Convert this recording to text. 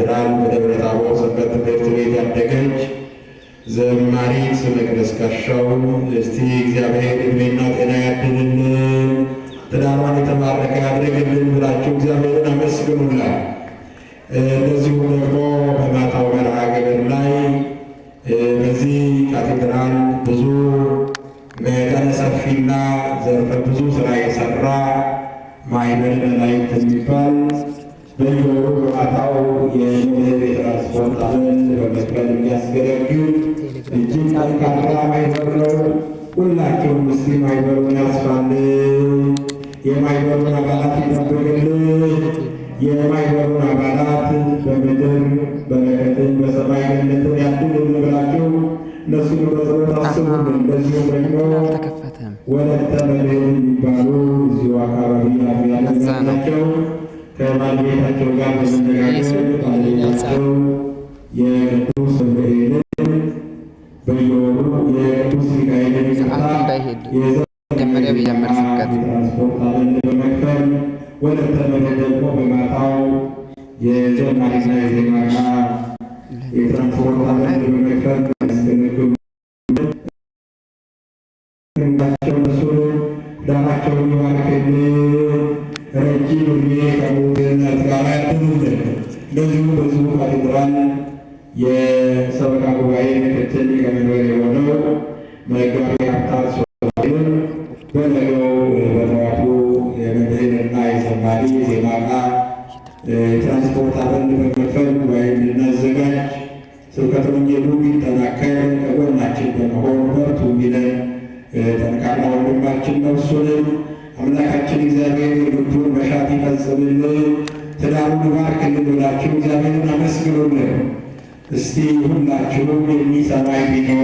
ራን በደብረ ታቦር ሰንበት ትምህርት ቤት ያደገች ዘማሪት መቅደስ ጋሻው እስቲ እግዚአብሔር ዕድሜና ጤና ያድልልን፣ ትዳሯን የተባረከ ያድርግልን ብላችሁ እግዚአብሔርን አመስግኑላት። እንደዚሁም ደግሞ በማታው መርሃ ግብር ላይ በዚህ ካቴድራል ብዙ መጠነ ሰፊና ዘርፈ ብዙ ስራ የሰራ ማኅበረ መላእክት የሚባል በየወሩ በማታው የኖህ የትራንስፖርት አበል በመክፈል የሚያስገለግል እጅግ ጠንካራ ማኅበር ነው። ሁላችሁም እስቲ ማኅበሩን ያስፋልን፣ የማኅበሩን አባላት ይጠብቅልን። የማኅበሩን አባላት በምድር በረከትን በሰማይ ገነትን ያድልን ብላችሁ እነሱን በጸሎት አስቡልን። እንደዚሁም ደግሞ ወለተ መድኅን የሚባሉ እዚሁ አካባቢ ያገኛቸው ከባለቤታቸው ጋር በመነጋገር ባለቤታቸው የቅዱስ ገብርኤልን በየወሩ የቅዱስ ሚካኤልን የትራንስፖርት አበል በመክፈል ወለተ መድኅን ደግሞ በማታው የዘማሪና የዜማ የትራንስፖርት አበል በመክፈል ያስገለግሉ ዳናቸውን ይባርክልን፣ ረጅም ዕድሜ ከጤንነት ጋር ያድርግልን። እንደዚሁ በዚሁ ካቴድራል የሰበካ ጉባኤ ምክትል ሊቀመንበር የሆነው መጋቤ ሐብታት ሶላይን በነገው በጠዋቱ የመድኅንና የዘማሪ የዜማና የትራንስፖርት አበል በመክፈል ጉባኤ እንድናዘጋጅ ስብከተ ወንጌሉ ቢጠናከር ከጎናችን በመሆን በርቱ የሚለን ጠንካራ ወንድማችን ነው። እሱንም አምላካችን እግዚአብሔር የልቡን መሻት ይፈጽምልን፣ ትዳሩን ይባርክልን ብላችሁ እግዚአብሔርን አመስግኑልን። እስቲ ሁላችሁም የሚሰማኝ ቢኖር